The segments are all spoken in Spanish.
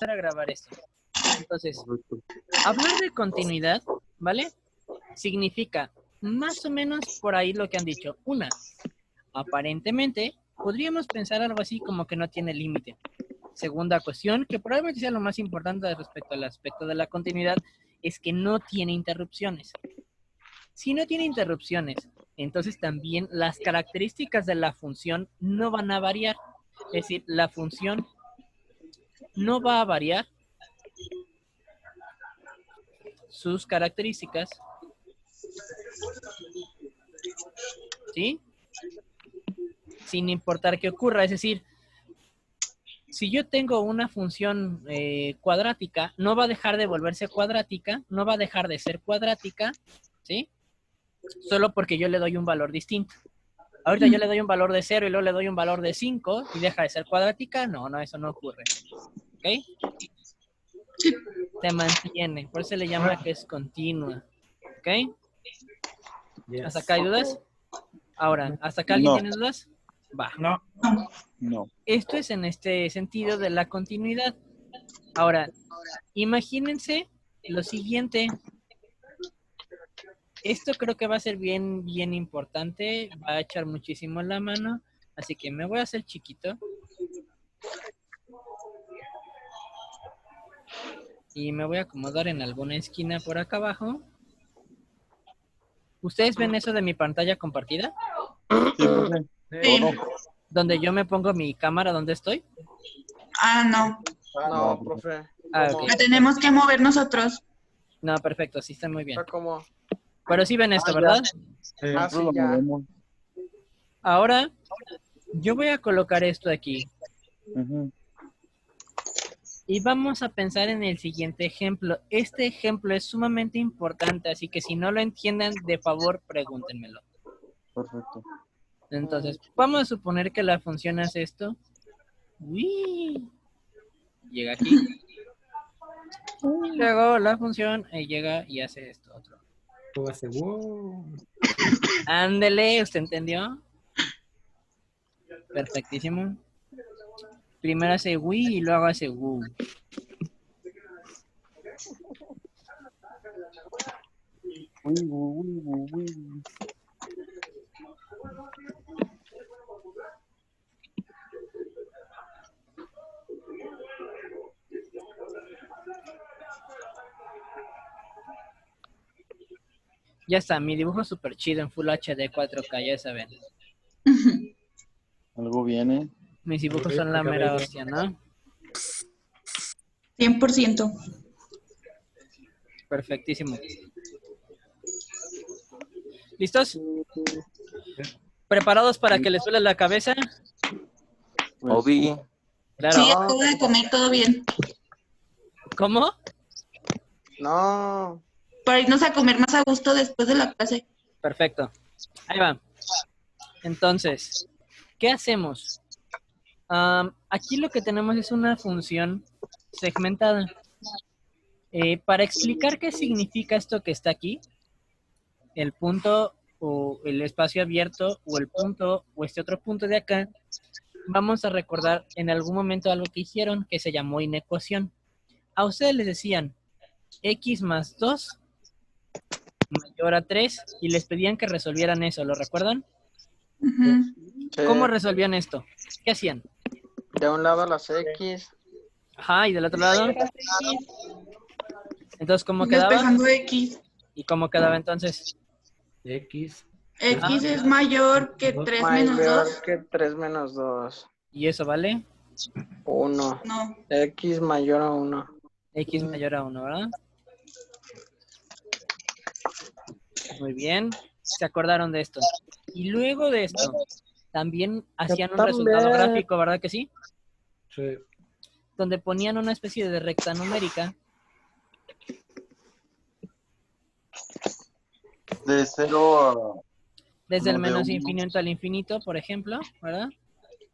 empezar a grabar esto. Entonces, hablar de continuidad, ¿vale? Significa más o menos por ahí lo que han dicho. Una, aparentemente, podríamos pensar algo así como que no tiene límite. Segunda cuestión, que probablemente sea lo más importante respecto al aspecto de la continuidad, es que no tiene interrupciones. Si no tiene interrupciones, entonces también las características de la función no van a variar. Es decir, la función no va a variar sus características, ¿sí? Sin importar qué ocurra. Es decir, si yo tengo una función cuadrática, no va a dejar de volverse cuadrática, no va a dejar de ser cuadrática, ¿sí? Solo porque yo le doy un valor distinto. Ahorita yo le doy un valor de 0 y luego le doy un valor de 5 y deja de ser cuadrática. No, eso no ocurre. ¿Ok? Se mantiene. Por eso se le llama que es continua. ¿Ok? Yes. ¿Hasta acá hay dudas? Ahora, ¿hasta acá alguien tiene dudas? Va. No. Esto es en este sentido de la continuidad. Ahora, imagínense lo siguiente. Esto creo que va a ser bien importante. Va a echar muchísimo la mano. Así que me voy a hacer chiquito. Y me voy a acomodar en alguna esquina por acá abajo. ¿Ustedes ven eso de mi pantalla compartida? Sí, profe. Sí. ¿O no? Donde yo me pongo mi cámara, ¿dónde estoy? Ah, no. No, profe. Ah, ¿Cómo? ok. La tenemos que mover nosotros. No, perfecto, sí está muy bien. Está como... Pero sí ven esto, Ah, ¿verdad? Ah, sí, Nosotros lo ya. movemos. Ahora, yo voy a colocar esto aquí. Ujú. Y vamos a pensar en el siguiente ejemplo. Este ejemplo es sumamente importante, así que si no lo entienden, de favor, pregúntenmelo. Perfecto. Entonces, vamos a suponer que la función hace esto. Uy. Llega aquí. Y luego la función llega y hace esto otro. Tú haces, wow. Ándele, ¿usted entendió? Perfectísimo. Primero hace Wii y luego hace Woo. Uy. Ya está, mi dibujo súper chido en Full HD 4K, ya saben. Algo viene. Mis dibujos son la mera hostia, ¿no? 100%. Perfectísimo. ¿Listos? ¿Preparados para que les suele la cabeza? Pues, Obi, Claro. Sí, acabo de comer, todo bien. ¿Cómo? No. Para irnos a comer más a gusto después de la clase. Perfecto. Ahí va. Entonces, ¿qué hacemos? Aquí lo que tenemos es una función segmentada. Para explicar qué significa esto que está aquí, el punto o el espacio abierto o el punto o este otro punto de acá, vamos a recordar en algún momento algo que hicieron que se llamó inecuación. A ustedes les decían x más 2 mayor a 3 y les pedían que resolvieran eso, ¿lo recuerdan? Ujú. Sí. ¿Cómo resolvían esto? ¿Qué hacían? De un lado las X. Ajá, y del otro lado. Entonces, ¿cómo quedaba? Despejando X. ¿Y cómo quedaba entonces? X. X es mayor que 3 menos Mayor 2. que 3 menos 2. ¿Y eso vale? 1. No. X mayor a 1. X mayor a 1, ¿verdad? Muy bien. Se acordaron de esto. Y luego de esto, también hacían un resultado gráfico, ¿verdad que sí? Sí. Donde ponían una especie de recta numérica. de 0 a... Desde el No, de menos uno. infinito al infinito, por ejemplo, ¿verdad?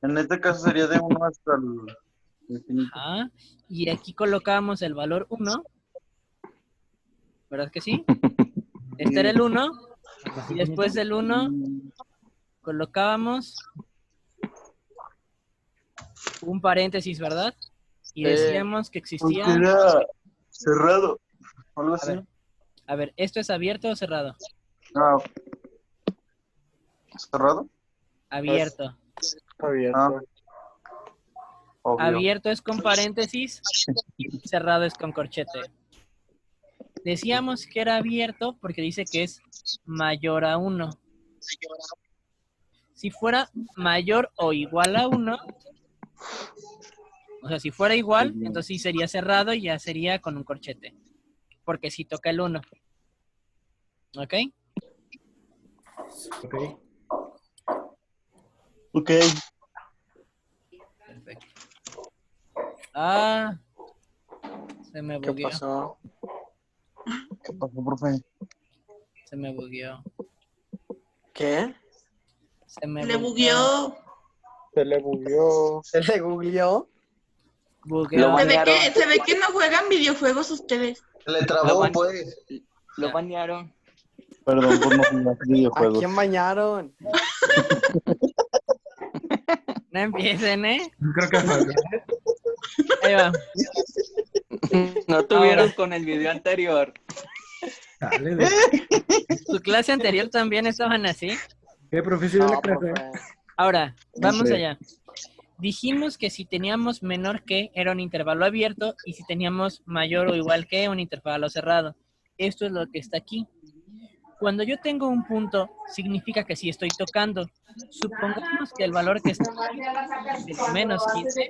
En este caso sería de 1 hasta el infinito. Ajá. Y aquí colocábamos el valor 1. ¿Verdad que sí? Este era el 1. Y después del 1 colocábamos un paréntesis, ¿verdad? Y decíamos que Porque existía... era cerrado. Algo así. A ver, ¿esto es abierto o cerrado? Ah, ¿cerrado? Abierto. Ah, obvio. Abierto es con paréntesis, cerrado es con corchete. Decíamos que era abierto porque dice que es mayor a 1. Si fuera mayor o igual a 1, o sea, si fuera igual, entonces sí sería cerrado y ya sería con un corchete. Porque sí toca el 1. ¿Ok? Ok. Ok. Perfecto. Ah, se me ¿Qué bugueó. pasó? ¿Qué pasó, profe? Se me bugueó. ¿Qué? Se me Le bugueó. bugueó. Se le bugueó. ¿Se le googleó? Bugueó. Se ve que no juegan videojuegos ustedes. Le Lo, trabó, ban- pues. lo Ya. banearon. Perdón por no jugar ¿A videojuegos. quién bañaron? No empiecen, ¿eh? Creo que fue. Ahí va. No tuvieron Ahora. con el video anterior. Dale, ¿Tu clase anterior también estaban así? ¿Qué profesión de la No, clase? profe. Ahora, vamos Sí. allá. Dijimos que si teníamos menor que era un intervalo abierto y si teníamos mayor o igual que un intervalo cerrado. Esto es lo que está aquí. Cuando yo tengo un punto, significa que sí estoy tocando. Supongamos que el valor que está aquí es menos 15.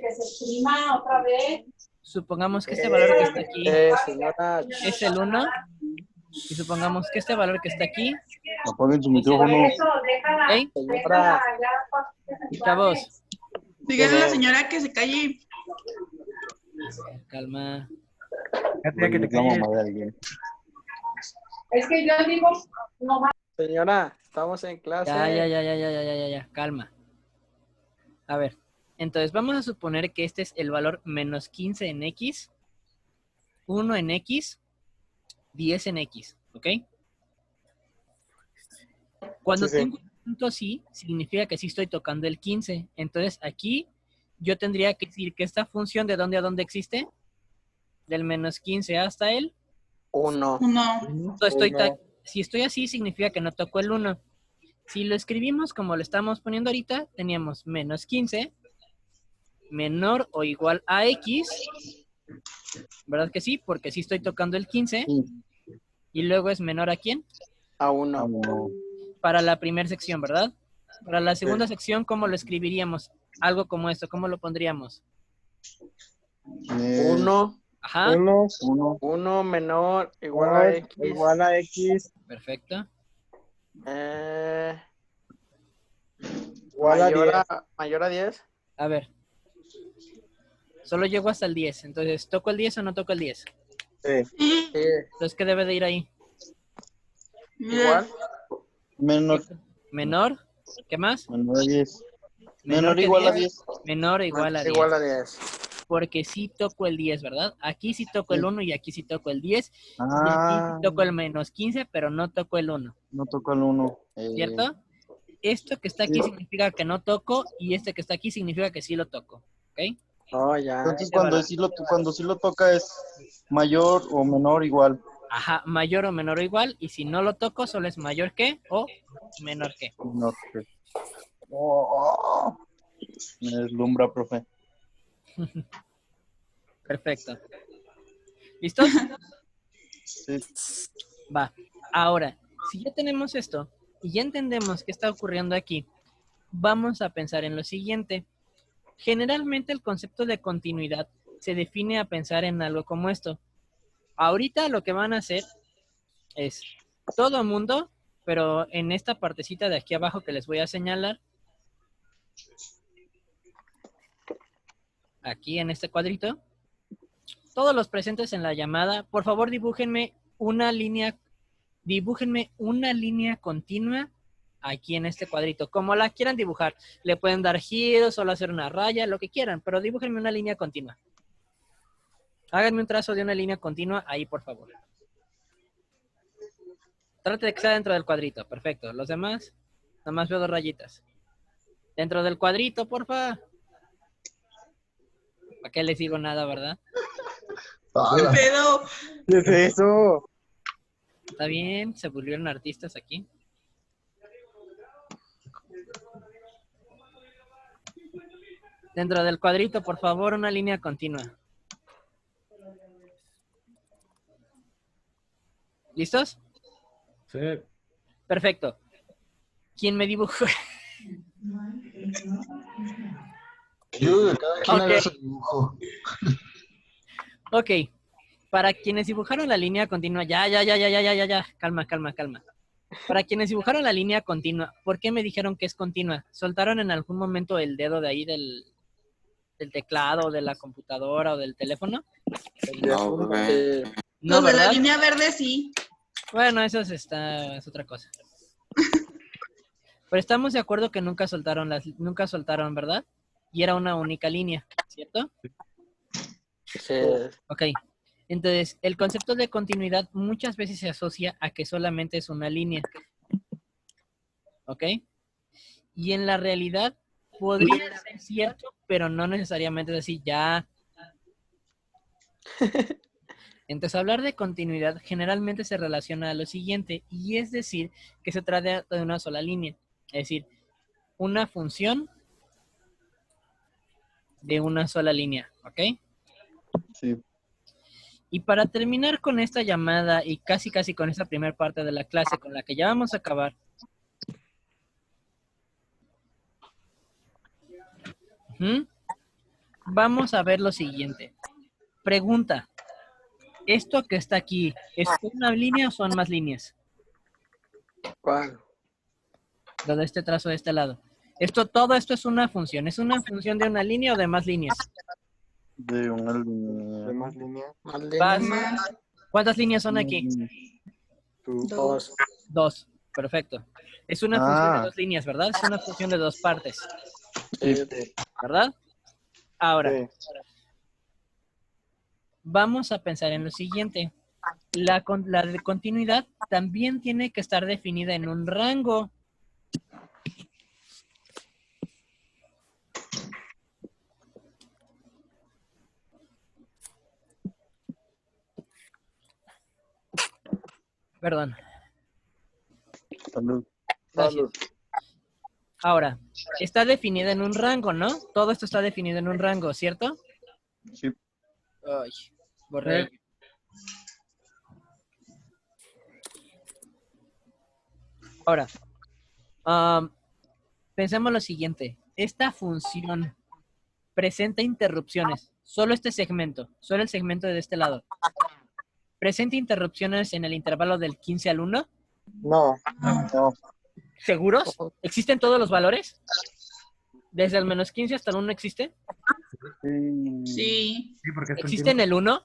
Supongamos que este valor que está aquí Señora. es el 1. Y supongamos que este valor que está aquí, Apaguen su micrófono. ¿ok? Señora. Chavos, Díganle a la señora que se calle. calma. Fíjate que te La calles. mamá de alguien. Señora, estamos en clase. Ya, calma. A ver, entonces vamos a suponer que este es el valor menos 15 en X, 1 en X, 10 en X, ¿ok? Cuando Sí, sí. tengo un punto así, significa que sí estoy tocando el 15. Entonces aquí yo tendría que decir que esta función de dónde a dónde existe, del menos 15 hasta el, 1. No. si estoy así, significa que no toco el 1. Si lo escribimos como lo estamos poniendo ahorita, teníamos menos 15, menor o igual a X, ¿verdad que sí? Porque sí estoy tocando el 15, y luego es menor a ¿quién? A 1. Para la primera sección, ¿verdad? Para la segunda sección, ¿cómo lo escribiríamos? Algo como esto, ¿cómo lo pondríamos? 1. Ajá, 1 menor igual a X. perfecto. Mayor a 10. A ver, solo llego hasta el 10, entonces, ¿toco el 10 o no toco el 10? Sí. Sí. Entonces, ¿qué debe de ir ahí? Igual. Menor, ¿qué más? Menor a 10. Menor Menor igual a 10. 10. Menor o igual a 10. Igual a 10. Porque sí toco el 10, ¿verdad? Aquí sí toco el 1 y aquí sí toco el 10. Y aquí Ah, sí toco el menos 15, pero no toco el 1, no tocó el 1. ¿cierto? Esto que está aquí significa que no toco y este que está aquí significa que sí lo toco, ¿ok? Oh, ya. Entonces, Este valor. cuando sí lo toca es mayor o menor igual. Ajá, mayor o menor o igual, y si no lo toco, solo es mayor que o menor que. Menor que. Oh, me deslumbra, profe. Perfecto. ¿Listos? Sí. Va. Ahora, si ya tenemos esto y ya entendemos qué está ocurriendo aquí, vamos a pensar en lo siguiente. Generalmente el concepto de continuidad se define a pensar en algo como esto. Ahorita lo que van a hacer es todo mundo, pero en esta partecita de aquí abajo que les voy a señalar, aquí en este cuadrito, todos los presentes en la llamada, por favor dibújenme una línea continua aquí en este cuadrito, como la quieran dibujar. Le pueden dar giros, solo hacer una raya, lo que quieran, pero dibújenme una línea continua. Háganme un trazo de una línea continua ahí, por favor. Trate de que sea dentro del cuadrito, perfecto. Los demás, nomás veo 2 rayitas. Dentro del cuadrito, porfa. ¿Para qué les digo nada, verdad? ¿Qué ¡Hala! pedo? ¿Qué es eso? Está bien, se volvieron artistas aquí. Dentro del cuadrito, por favor, una línea continua. ¿Listos? Sí. Perfecto. ¿Quién me dibujó? Yo de cada quien Ok. haga su dibujo. Ok. Para quienes dibujaron la línea continua, ya. Calma. Para quienes dibujaron la línea continua, ¿por qué me dijeron que es continua? ¿Soltaron en algún momento el dedo de ahí del teclado, de la computadora o del teléfono? No, güey. No, Los de la ¿verdad? línea verde sí. Bueno, eso es otra cosa. Pero estamos de acuerdo que nunca soltaron, ¿verdad? Y era una única línea, ¿cierto? Sí. Ok. Entonces, el concepto de continuidad muchas veces se asocia a que solamente es una línea. ¿Ok? Y en la realidad podría ser cierto, pero no necesariamente es así. Ya. Entonces, hablar de continuidad generalmente se relaciona a lo siguiente, y es decir, que se trata de una sola línea. Es decir, una función de una sola línea. ¿Ok? Sí. Y para terminar con esta llamada y casi con esta primera parte de la clase con la que ya vamos a acabar, vamos a ver lo siguiente. Pregunta, ¿esto que está aquí es una línea o son más líneas? ¿Cuál? Lo de este trazo de este lado. Todo esto es una función. ¿Es una función de una línea o de más líneas? De una línea. ¿Más línea? ¿Más Vas. línea? Más ¿Cuántas líneas son aquí? Dos. 2. Perfecto. Es una función de Ah. 2 líneas, ¿verdad? Es una función de 2 partes, Sí. ¿verdad? Ahora, Sí. vamos a pensar en lo siguiente. La de continuidad también tiene que estar definida en un rango. Perdón. Salud. Gracias. Ahora, está definida en un rango, ¿no? Todo esto está definido en un rango, ¿cierto? Sí. Ay, borré. Ahora, pensemos lo siguiente. Esta función presenta interrupciones. Solo este segmento, solo el segmento de este lado. ¿Presenta interrupciones en el intervalo del 15 al 1? No. No. ¿Seguros? ¿Existen todos los valores? ¿Desde el menos 15 hasta el 1 existe? Sí. Sí. Sí, porque es ¿Existe en continuo. el 1?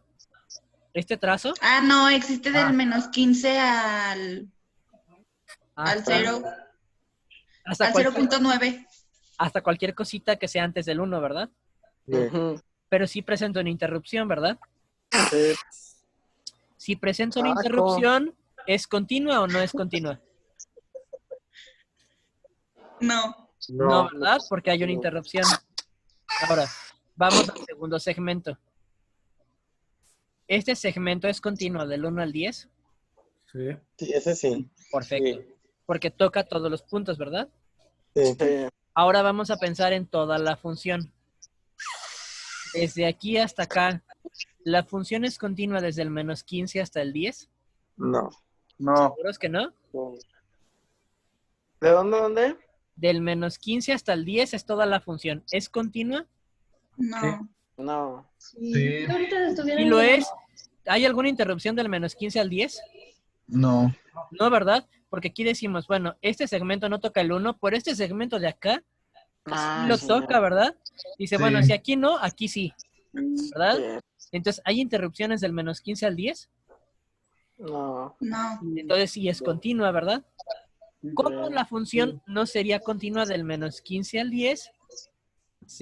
¿Este trazo? Ah, no, existe del Ah. menos 15 al Hasta, 0, hasta al cualquier, 0.9. hasta cualquier cosita que sea antes del 1, ¿verdad? Sí. Ujú. Pero sí presenta una interrupción, ¿verdad? Sí. Si presenta una Paco. interrupción, ¿es continua o no es continua? No. No, ¿verdad? Porque hay una interrupción. Ahora, vamos al segundo segmento. ¿Este segmento es continuo del 1 al 10? Sí. Sí, ese sí. Perfecto. Porque toca todos los puntos, ¿verdad? Sí. Ahora vamos a pensar en toda la función. Desde aquí hasta acá, ¿la función es continua desde el menos 15 hasta el 10? No. No. ¿Seguros que no? ¿De dónde, dónde? Del menos 15 hasta el 10 es toda la función. ¿Es continua? No. No. Sí. ¿Y lo es? ¿Hay alguna interrupción del menos 15 al 10? No. No, ¿verdad? Porque aquí decimos, bueno, este segmento no toca el 1, por este segmento de acá Ah, lo sí. toca, ¿verdad? Dice, Sí. bueno, si aquí no, aquí sí, ¿verdad? Sí. Entonces, ¿hay interrupciones del menos 15 al 10? No. No. Entonces sí es continua, ¿verdad? ¿Cómo Sí. la función no sería continua del menos 15 al 10?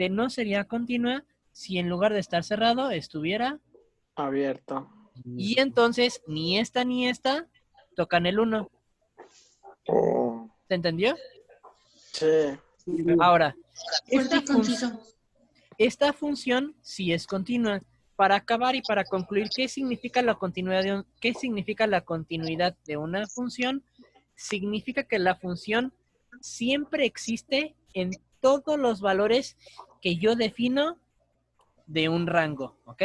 No sería continua si en lugar de estar cerrado estuviera. Abierto. Y entonces ni esta tocan el 1. Oh. ¿Se entendió? Sí. Ahora, Fuerte esta, y conciso. Esta función sí es continua. Para acabar y para concluir, ¿qué significa la continuidad de una función? Significa que la función siempre existe en todos los valores que yo defino de un rango, ¿ok?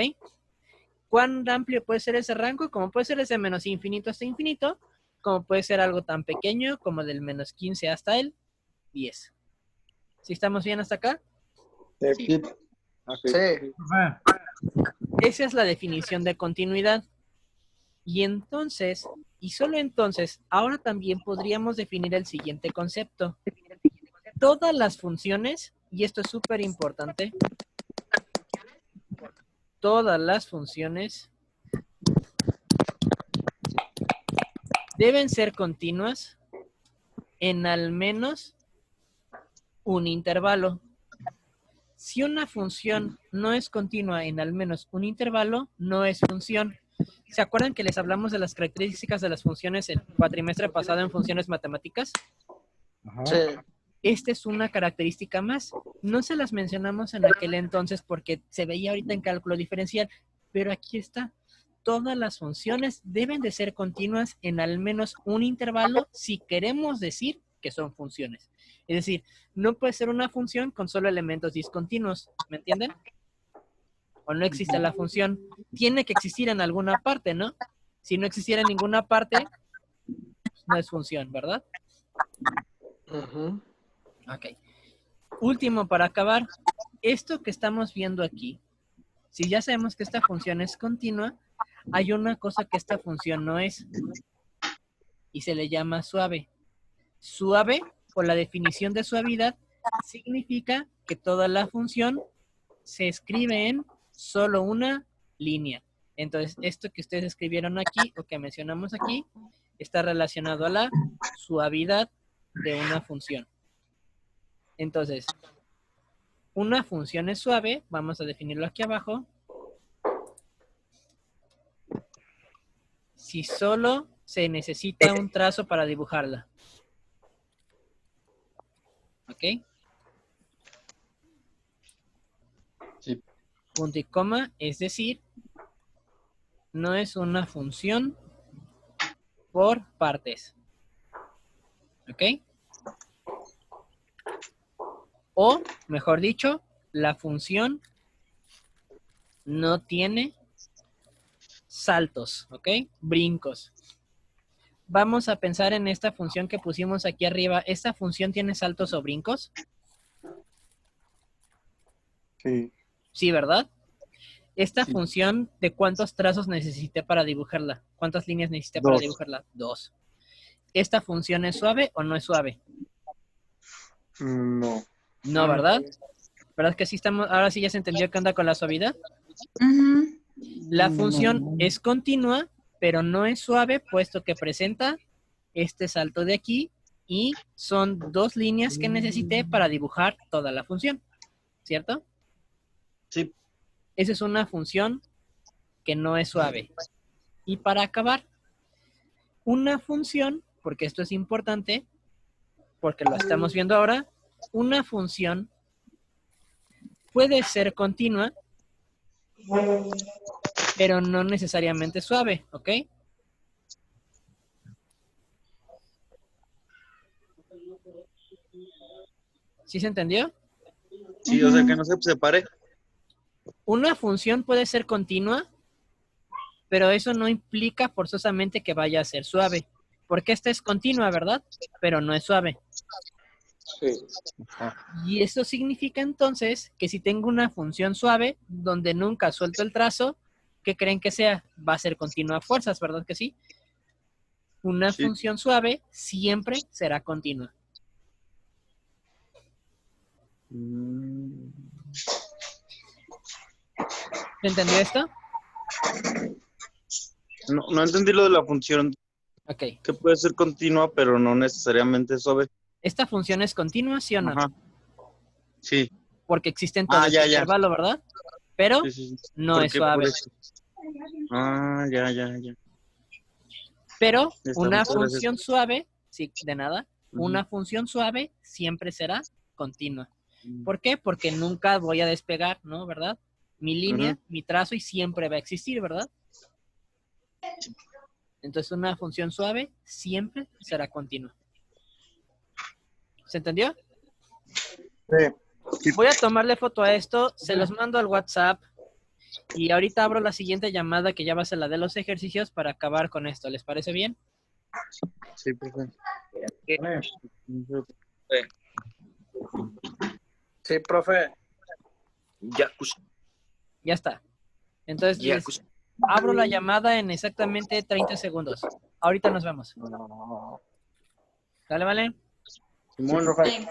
¿Cuán amplio puede ser ese rango? Como puede ser desde menos infinito hasta infinito, como puede ser algo tan pequeño como del menos 15 hasta el 10. ¿Sí estamos bien hasta acá? Sí. Esa es la definición de continuidad. Y entonces, y solo entonces, ahora también podríamos definir el siguiente concepto. Todas las funciones, y esto es súper importante, todas las funciones deben ser continuas en al menos un intervalo. Si una función no es continua en al menos un intervalo, no es función. ¿Se acuerdan que les hablamos de las características de las funciones el cuatrimestre pasado en funciones matemáticas? Ajá. Sí. Esta es una característica más. No se las mencionamos en aquel entonces porque se veía ahorita en cálculo diferencial, pero aquí está. Todas las funciones deben de ser continuas en al menos un intervalo si queremos decir que son funciones. Es decir, no puede ser una función con solo elementos discontinuos. ¿Me entienden? O no existe la función. Tiene que existir en alguna parte, ¿no? Si no existiera en ninguna parte, no es función, ¿verdad? Ujú. Ok. Último para acabar. Esto que estamos viendo aquí, si ya sabemos que esta función es continua, hay una cosa que esta función no es. Y se le llama suave. Suave, por la definición de suavidad, significa que toda la función se escribe en solo una línea. Entonces, esto que ustedes escribieron aquí o que mencionamos aquí está relacionado a la suavidad de una función. Entonces, una función es suave, vamos a definirlo aquí abajo, si solo se necesita un trazo para dibujarla. ¿Ok? Sí. Punto y coma, es decir, no es una función por partes. ¿Ok? O, mejor dicho, la función no tiene saltos, ¿ok? Brincos. Vamos a pensar en esta función que pusimos aquí arriba. ¿Esta función tiene saltos o brincos? Sí. Sí, ¿verdad? Esta Sí. función, ¿de cuántos trazos necesité para dibujarla? ¿Cuántas líneas necesité para 2. dibujarla? 2. ¿Esta función es suave o no es suave? No. No, ¿verdad? ¿Verdad que sí estamos? Ahora sí ya se entendió qué onda con la suavidad. Ujú. La función es continua, pero no es suave, puesto que presenta este salto de aquí y son 2 líneas que necesité para dibujar toda la función, ¿cierto? Sí. Esa es una función que no es suave. Y para acabar, una función, porque esto es importante, porque lo estamos viendo ahora, una función puede ser continua, pero no necesariamente suave, ¿ok? ¿Sí se entendió? Sí, o sea que no se separe. Una función puede ser continua, pero eso no implica forzosamente que vaya a ser suave, porque esta es continua, ¿verdad? Pero no es suave. Sí. Y eso significa entonces que si tengo una función suave, donde nunca suelto el trazo, ¿qué creen que sea? Va a ser continua a fuerzas, ¿verdad que sí? Una Sí. función suave siempre será continua. ¿Se entendió esto? No entendí lo de la función Ok. que puede ser continua, pero no necesariamente suave. ¿Esta función es continua, sí o no? Ajá. Sí. Porque existe en todo este ya. intervalo, ¿verdad? Pero Sí, sí, sí. no ¿Por es qué? Por suave. eso. Ya. Pero Está, una muchas gracias. función suave, sí, de nada, Ujú. una función suave siempre será continua. ¿Por qué? Porque nunca voy a despegar, ¿no? ¿Verdad? Mi línea, mi trazo y siempre va a existir, ¿verdad? Entonces una función suave siempre será continua. ¿Se entendió? Sí. Voy a tomarle foto a esto, se los mando al WhatsApp y ahorita abro la siguiente llamada que ya va a ser la de los ejercicios para acabar con esto. ¿Les parece bien? Sí, profe. Sí, profe. Ya está. Entonces les abro la llamada en exactamente 30 segundos. Ahorita nos vemos. ¿Dale, vale? Simón. Sí.